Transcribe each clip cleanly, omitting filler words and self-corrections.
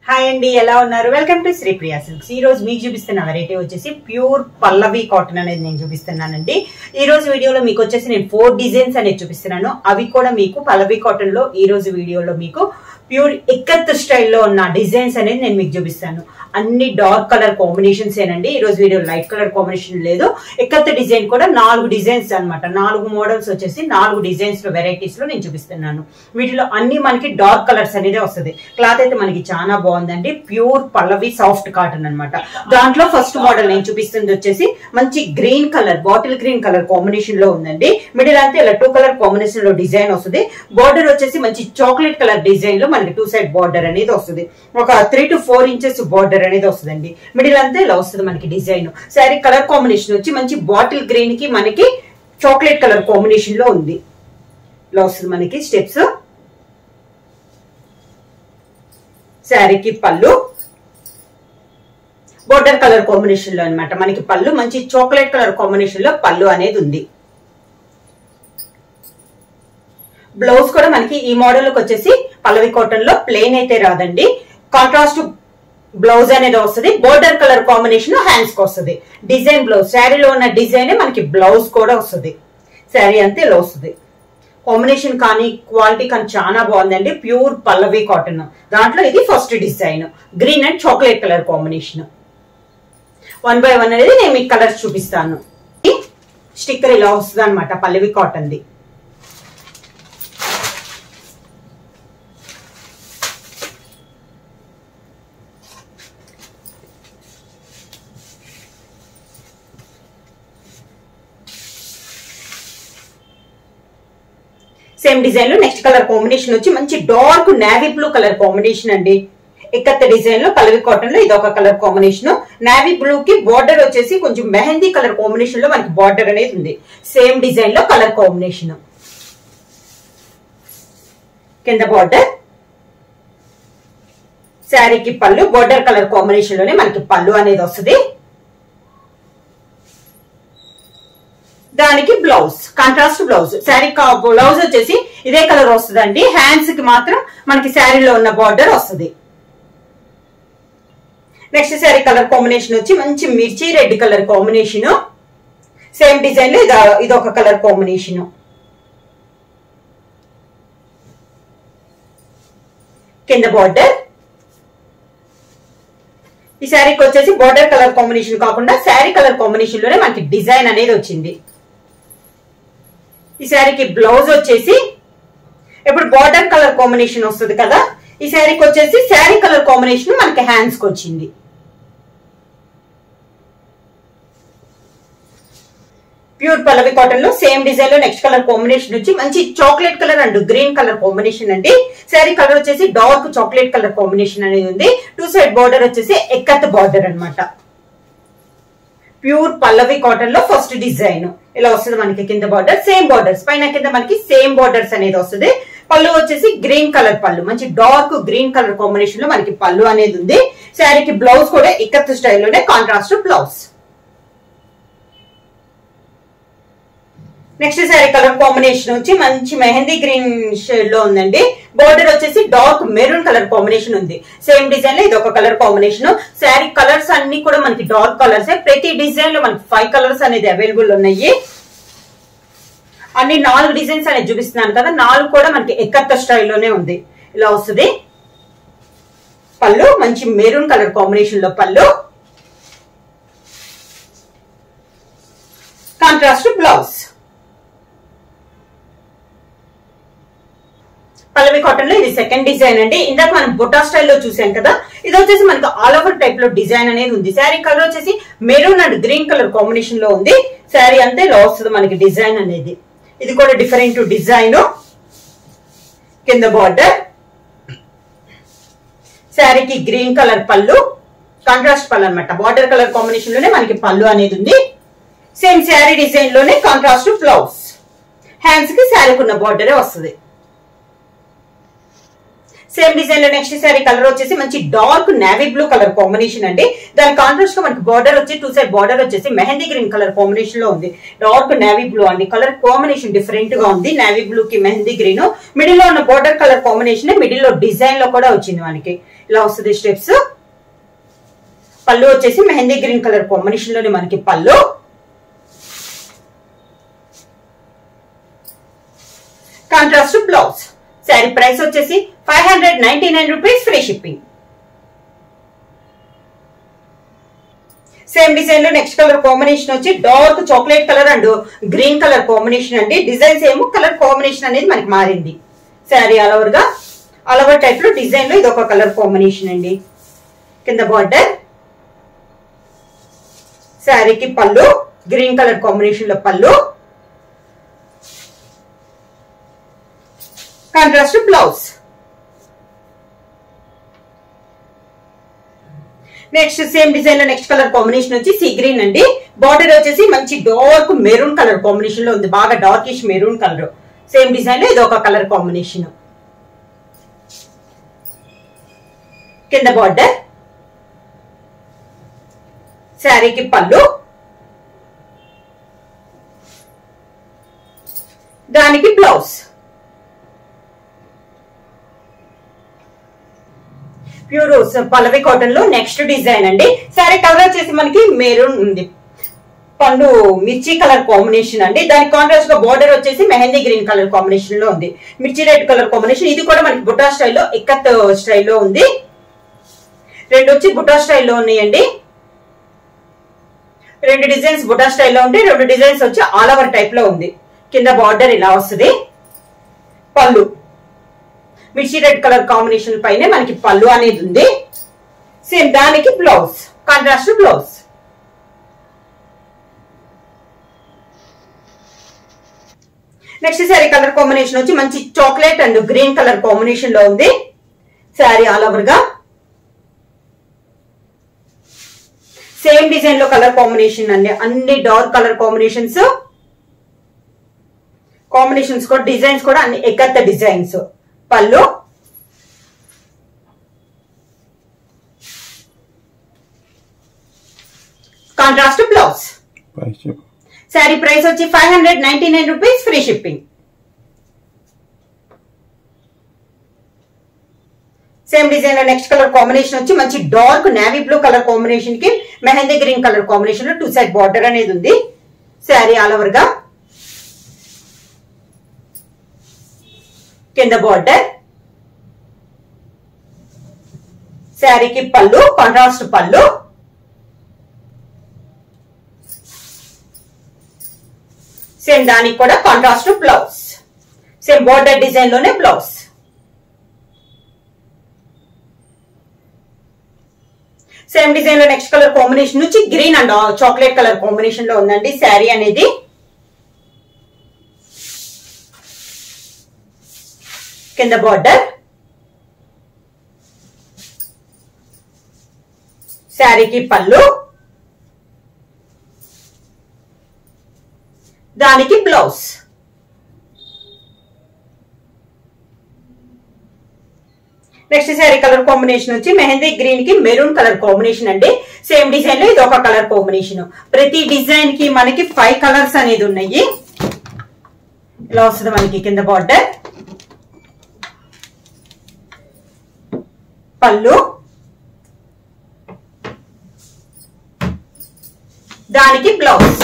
Hi అండి, ఎలా ఉన్నారు? Welcome to Sripriya silks. ఈ రోజు మీకు చూపిస్తున్న వెరైటీ వచ్చేసి ప్యూర్ పల్లవి కాటన్ అనేది నేను చూపిస్తున్నానండి. ఈ రోజు వీడియోలో మీకు వచ్చేసి నేను 4 డిజైన్స్ అనేది చూపిస్తున్నాను. అవి కూడా మీకు పల్లవి కాటన్ లో ఈ రోజు వీడియోలో మీకు ప్యూర్ ఇక్కత్ స్టైల్లో ఉన్న డిజైన్స్ అనేది నేను మీకు చూపిస్తాను. అన్ని డార్క్ కలర్ కాంబినేషన్స్ ఏనండి. ఈ రోజు వీడియో లైట్ కలర్ కాంబినేషన్ లేదు. ఇక్కత్ డిజైన్ కూడా 4 డిజైన్స్ అనమాట. 4 మోడల్స్ వచ్చేసి 4 డిజైన్స్ లో వెరైటీస్ లో నేను చూపిస్తున్నాను. వీటిలో అన్ని మనకి డార్క్ కలర్స్ అనేది వస్తుంది. క్లాత్ అయితే మనకి చాలా బాగుందండి. ప్యూర్ పల్లవి సాఫ్ట్ కాటన్ అనమాట. దాంట్లో ఫస్ట్ మోడల్ నేను చూపిస్తుంది వచ్చేసి మంచి green colour, bottle green colour combination లో ఉందండి. మిడిల్ అంతా ఇలా 2 కలర్ కాంబినేషన్ లో డిజైన్ వస్తుంది. బార్డర్ వచ్చేసి మంచి చాక్లెట్ కలర్ డిజైన్ లో మనకి 2 సైడ్ బార్డర్ అనేది వస్తుంది. ఒక 3 to 4 ఇంచెస్ బార్డర్ అనేది వస్తుందండి. మిడిల్ అంతా ఇలా వస్తుంది మనకి డిజైన్. శారీ కలర్ కాంబినేషన్ వచ్చి మంచి బాటిల్ గ్రీన్ కి మనకి చాక్లెట్ కలర్ కాంబినేషన్ లో ఉంది. ఇలా వస్తుంది మనకి స్టెప్స్. శారీకి పళ్ళు బోర్డర్ కలర్ కాంబినేషన్ లో అనమాట. మనకి పళ్ళు మంచి చాక్లెట్ కలర్ కాంబినేషన్ లో పళ్ళు అనేది ఉంది. బ్లౌజ్ కూడా మనకి ఈ మోడల్ కి వచ్చేసి పల్లవి కాటన్ లో ప్లెయిన్ అయితే రాదండి. కాంట్రాస్ట్ బ్లౌజ్ అనేది వస్తుంది. బోర్డర్ కలర్ కాంబినేషన్ హ్యాండ్స్ కి వస్తుంది. డిజైన్ బ్లౌజ్, శారీలో ఉన్న డిజైన్ మనకి బ్లౌజ్ కూడా వస్తుంది. శారీ అంతే ఇలా వస్తుంది. కాంబినేషన్ కానీ క్వాలిటీ కానీ చాలా బాగుందండి. ప్యూర్ పల్లవి కాటన్. దాంట్లో ఇది first design green and chocolate colour combination. 1 by 1 అనేది నేను మీకు కలర్స్ చూపిస్తాను. స్టిక్కర్ ఇలా వస్తుంది అనమాట పల్లవి కాటన్ ది. సేమ్ డిజైన్ లో నెక్స్ట్ కలర్ కాంబినేషన్ వచ్చి మంచి dark navy blue colour combination అండి. ఇక్కత్త డిజైన్ లో పల్లవి కాటన్ లో ఇది ఒక కలర్ కాంబినేషన్. నేవీ బ్లూ కి బార్డర్ వచ్చేసి కొంచెం మెహందీ కలర్ కాంబినేషన్ లో మనకి బార్డర్ అనేది ఉంది. సేమ్ డిజైన్ లో కలర్ కాంబినేషన్. కింద బార్డర్, శారీకి పళ్ళు బార్డర్ కలర్ కాంబినేషన్ లోనే మనకి పళ్ళు అనేది వస్తుంది. దానికి blouse contrast blouse. Sari blouse వచ్చేసి ఇదే కలర్ వస్తుందండి. హ్యాండ్స్ కి మాత్రం మనకి శారీలో ఉన్న బార్డర్ వస్తుంది. నెక్స్ట్ శారీ కలర్ కాంబినేషన్ వచ్చి మంచి మిర్చి red colour combination. Same design లో ఇదొక కలర్ కాంబినేషన్. కింద బార్డర్. ఈ శారీకి వచ్చేసి బార్డర్ కలర్ కాంబినేషన్ కాకుండా శారీ కలర్ కాంబినేషన్ లోనే మనకి డిజైన్ అనేది వచ్చింది. ఈ శారీకి బ్లౌజ్ వచ్చేసి ఇప్పుడు బార్డర్ కలర్ కాంబినేషన్ వస్తుంది కదా, ఈ శారీకి వచ్చేసి శారీ కలర్ కాంబినేషన్ మనకి హ్యాండ్స్ కి వచ్చింది. ప్యూర్ పల్లవి కాటన్ లో సేమ్ డిజైన్ లో నెక్స్ట్ కలర్ కాంబినేషన్ వచ్చి మంచి chocolate colour and green colour combination అండి. శారీ కలర్ వచ్చేసి డార్క్ చాక్లెట్ కలర్ కాంబినేషన్ అనేది ఉంది. 2 సైడ్ బార్డర్ వచ్చేసి ఎక్కత్ బార్డర్ అనమాట. ప్యూర్ పల్లవి కాటన్ లో ఫస్ట్ డిజైన్ ఇలా వస్తుంది మనకి. కింద బార్డర్ సేమ్ బార్డర్స్, పైన కింద మనకి సేమ్ బార్డర్స్ అనేది వస్తుంది. పళ్ళు వచ్చేసి గ్రీన్ కలర్ పళ్ళు, మంచి డార్క్ గ్రీన్ కలర్ కాంబినేషన్ లో మనకి పళ్ళు అనేది ఉంది. శారీకి బ్లౌజ్ కూడా ఇక్కత్ స్టైల్లోనే contrast blouse. Next sari colour combination వచ్చి మంచి మెహందీ గ్రీన్ షేడ్ లో ఉందండి. బోర్డర్ వచ్చేసి డార్క్ మెరూన్ కలర్ కాంబినేషన్ ఉంది. సేమ్ డిజైన్ లో ఇది ఒక కలర్ కాంబినేషన్. శారీ కలర్స్ అన్ని కూడా మనకి డార్క్ కలర్స్. ప్రతి డిజైన్ లో మనకి 5 కలర్స్ అనేది అవైలబుల్ ఉన్నాయి. అన్ని 4 డిజైన్స్ అనేది చూపిస్తున్నాను కదా, 4 కూడా మనకి ఎక్కత్త స్టైల్లోనే ఉంది. ఇలా వస్తుంది. పళ్ళు మంచి మెరూన్ కలర్ కాంబినేషన్ లో పళ్ళు, కాంట్రాస్ట్ బ్లౌజ్. పల్లవి కాటన్ లో ఇది సెకండ్ డిజైన్ అండి. ఇందాక మనం బుటా స్టైల్లో చూసాం కదా, ఇది వచ్చేసి మనకి ఆల్ ఓవర్ టైప్ లో డిజైన్ అనేది ఉంది. శారీ కలర్ వచ్చేసి maroon and green colour combination లో ఉంది. శారీ అంతే ఇలా వస్తుంది మనకి డిజైన్ అనేది. ఇది కూడా డిఫరెంట్ డిజైన్. కింద బార్డర్, శారీకి గ్రీన్ కలర్ పళ్ళు, కాంట్రాస్ట్ పళ్ళు అనమాట. బార్డర్ కలర్ కాంబినేషన్ లోనే మనకి పళ్ళు అనేది ఉంది. సేమ్ శారీ డిజైన్ లోనే కాంట్రాస్ట్ బ్లౌజ్. హ్యాండ్స్ కి శారీకి ఉన్న బార్డరే వస్తుంది. సేమ్ డిజైన్ లో నెక్స్ట్ శారీ కలర్ వచ్చేసి మంచి dark navy blue colour combination అండి. దాని కాంట్రాస్ట్ గా మనకి బార్డర్ వచ్చి 2 సైడ్ బార్డర్ వచ్చేసి మెహందీ గ్రీన్ కలర్ కాంబినేషన్ లో ఉంది. డార్క్ నేవీ బ్లూ అండి. కలర్ కాంబినేషన్ డిఫరెంట్ గా ఉంది. నేవీ బ్లూ కి మెహందీ గ్రీన్. మిడిల్ లో ఉన్న బార్డర్ కలర్ కాంబినేషన్ మిడిల్ లో డిజైన్ లో కూడా వచ్చింది మనకి. ఇలా వస్తుంది స్టెప్స్. పళ్ళు వచ్చేసి మెహందీ గ్రీన్ కలర్ కాంబినేషన్ లోనే మనకి పళ్ళు. Contrast blouse. శారీ ప్రైస్ వచ్చేసి 599 rupees, free shipping. Same design లో నెక్స్ట్ కలర్ కాంబినేషన్ వచ్చి dark chocolate colour and green colour combination అండి. డిజైన్ సేమ్, కలర్ కాంబినేషన్ అనేది మనకి మారింది. శారీ ఆల్ ఓవర్ టైప్ లో డిజైన్ లో ఇది ఒక కలర్ కాంబినేషన్ అండి. కింద బార్డర్. శారీకి పళ్ళు గ్రీన్ కలర్ కాంబినేషన్ లో పళ్ళు. Contrast blouse. Next same design లో నెక్స్ట్ కలర్ కాంబినేషన్ వచ్చి సీ గ్రీన్ అండి. బార్డర్ వచ్చేసి మంచి డార్క్ మెరూన్ కలర్ కాంబినేషన్ లో ఉంది, బాగా darkish maroon colour. Same design లో ఇది ఒక కలర్ కాంబినేషన్. కింద బార్డర్. శారీకి పళ్ళు, దానికి బ్లౌజ్. ప్యూర్ పల్లవి కాటన్ లో నెక్స్ట్ డిజైన్ అండి. సారీ కలర్ వచ్చేసి మనకి మెరూన్ ఉంది, పండు మిర్చి కలర్ కాంబినేషన్ అండి. దానికి కాంట్రాస్ట్ గా బార్డర్ వచ్చేసి మెహందీ గ్రీన్ కలర్ కాంబినేషన్ లో ఉంది, మిర్చి రెడ్ కలర్ కాంబినేషన్. ఇది కూడా మనకి బుటా స్టైల్లో, ఇక్కత్ స్టైల్లో ఉంది. రెండు వచ్చి బుటా స్టైల్లో ఉన్నాయండి. రెండు డిజైన్స్ బుటా స్టైల్లో ఉంటే, రెండు డిజైన్స్ వచ్చి ఆల్ ఓవర్ టైప్ లో ఉంది. కింద బార్డర్ ఇలా వస్తుంది. పళ్ళు మిర్చి రెడ్ కలర్ కాంబినేషన్ పైన మనకి పళ్ళు అనేది ఉంది. సేమ్ దానికి blouse, contrast blouse. Next sari colour combination వచ్చి మంచి chocolate and green colour combination లో ఉంది. శారీ ఆల్ ఓవర్ గా సేమ్ డిజైన్ లో కలర్ కాంబినేషన్ అండి. అన్ని డార్క్ కలర్ కాంబినేషన్స్ కూడా, డిజైన్స్ కూడా అన్ని ఎక్కత్త డిజైన్స్. పళ్ళు, కాంట్రాస్ట్ బ్లౌజ్. శారీ ప్రైస్ వచ్చి 599 rupees, free shipping. Same design లో నెక్స్ట్ కలర్ కాంబినేషన్ వచ్చి మంచి dark navy blue colour combination కి మెహందీ గ్రీన్ కలర్ కాంబినేషన్ లో 2 సైడ్ బార్డర్ అనేది ఉంది. శారీ ఆల్ ఓవర్ గా కింద బార్డర్. శారీకి పళ్ళు, కాంట్రాస్ట్ పళ్ళు. సేమ్ దానికి కూడా contrast blouse. Same border design లోనే బ్లౌజ్. సేమ్ డిజైన్ లో నెక్స్ట్ కలర్ కాంబినేషన్ నుంచి green and chocolate colour combination లో ఉందండి శారీ అనేది. కింద బార్డర్. శారీకి పళ్ళు, దానికి blouse. Next sari colour combination వచ్చి మెహందీ గ్రీన్ కి మెరూన్ కలర్ కాంబినేషన్ అండి. సేమ్ డిజైన్ లో ఇది ఒక కలర్ కాంబినేషన్. ప్రతి డిజైన్ కి మనకి 5 కలర్స్ అనేది ఉన్నాయి. ఇలా వస్తుంది మనకి కింద బార్డర్. పళ్ళు, దానికి blouse.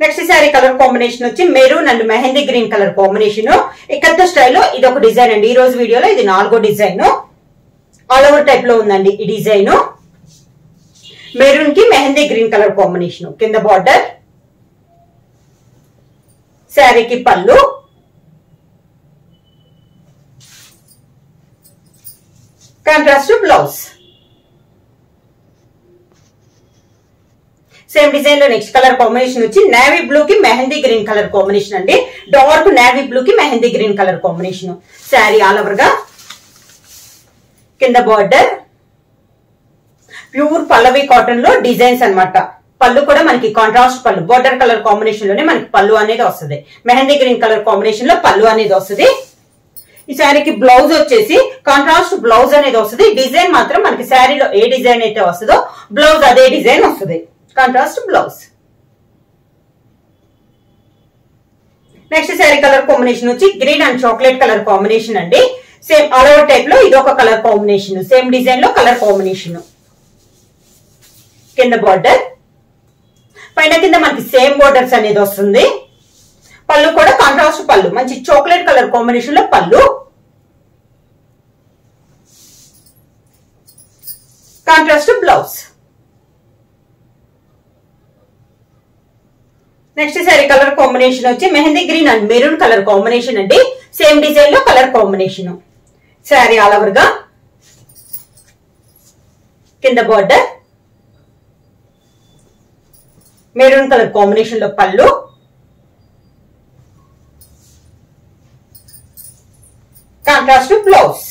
Next sari colour combination వచ్చి maroon and mehndi green colour combination. ఇక్కత్త స్టైల్లో ఇది ఒక డిజైన్ అండి. ఈ రోజు వీడియోలో ఇది 4వ డిజైన్. ఆల్ ఓవర్ టైప్ లో ఉందండి ఈ డిజైన్. మెరూన్ కి మెహందీ గ్రీన్ కలర్ కాంబినేషన్. కింద బార్డర్. శారీకి పళ్ళు, కాంట్రాస్ట్ బ్లౌజ్. సేమ్ డిజైన్ లో నెక్స్ట్ కలర్ కాంబినేషన్ వచ్చి నేవీ బ్లూ కి మెహందీ గ్రీన్ కలర్ కాంబినేషన్ అండి. డార్క్ నేవీ బ్లూ కి mehndi green colour combination. Sari all over గా కింద బార్డర్. ప్యూర్ పల్లవి కాటన్ లో డిజైన్స్ అన్నమాట. పళ్ళు కూడా మనకి కాంట్రాస్ట్ పళ్ళు, బార్డర్ కలర్ కాంబినేషన్ లోనే మనకి పళ్ళు అనేది వస్తుంది. మెహందీ గ్రీన్ కలర్ కాంబినేషన్ లో పళ్ళు అనేది వస్తుంది. ఈ శారీకి బ్లౌజ్ వచ్చేసి కాంట్రాస్ట్ బ్లౌజ్ అనేది వస్తుంది. డిజైన్ మాత్రం మనకి శారీలో ఏ డిజైన్ అయితే వస్తుందో బ్లౌజ్ అదే డిజైన్ వస్తుంది. Contrast blouse. Next sari colour combination వచ్చి green and chocolate colour combination అండి. సేమ్ ఆల్ ఓవర్ టైప్ లో ఇది ఒక కలర్ కాంబినేషన్, సేమ్ డిజైన్ లో కలర్ కాంబినేషన్. కింద బార్డర్, పైన కింద మనకి సేమ్ బోర్డర్స్ అనేది వస్తుంది. పళ్ళు కూడా కాంట్రాస్ట్ పళ్ళు, మంచి చాక్లెట్ కలర్ కాంబినేషన్ లో పళ్ళు, contrast blouse. Next sari colour combination వచ్చి mehndi green and maroon colour combination అండి. సేమ్ డిజైన్ లో colour combination. Sari all over గా కింద బార్డర్, మెరూన్ కలర్ కాంబినేషన్ లో పళ్ళు, contrast blouse.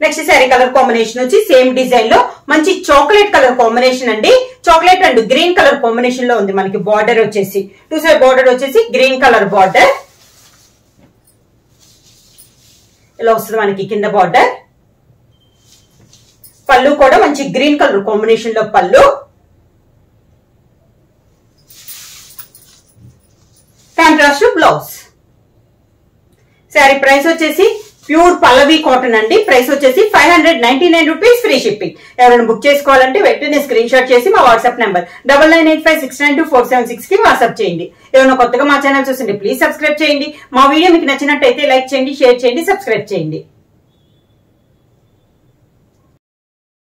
Next sari colour combination వచ్చి సేమ్ డిజైన్ లో మంచి చాక్లెట్ కలర్ కాంబినేషన్ అండి. Chocolate and green colour combination లో ఉంది మనకి. బార్డర్ వచ్చేసి టూ సైడ్ బార్డర్ వచ్చేసి గ్రీన్ కలర్ బార్డర్ ఇలా వస్తుంది మనకి. కింద బార్డర్, పళ్ళు కూడా మంచి గ్రీన్ కలర్ కాంబినేషన్ లో పళ్ళు, కాంట్రాస్ట్ బ్లౌజ్. శారీ ప్రైస్ వచ్చేసి ప్యూర్ పల్లవి కాటన్ అండి. ప్రైస్ వచ్చేసి 599 రూపీస్, ఫ్రీ షిప్పింగ్. ఎవరైనా బుక్ చేసుకోవాలంటే వెంటనే స్క్రీన్ షాట్ చేసి మా వాట్సాప్ నెంబర్ 9985692476 కి వాట్సాప్ చేయండి. ఏమైనా కొత్తగా మా ఛానల్ చూస్తుంటే ప్లీజ్ సబ్స్క్రైబ్ చేయండి. మా వీడియో మీకు నచ్చినట్టయితే లైక్ చేయండి, షేర్ చేయండి, సబ్స్క్రైబ్ చేయండి.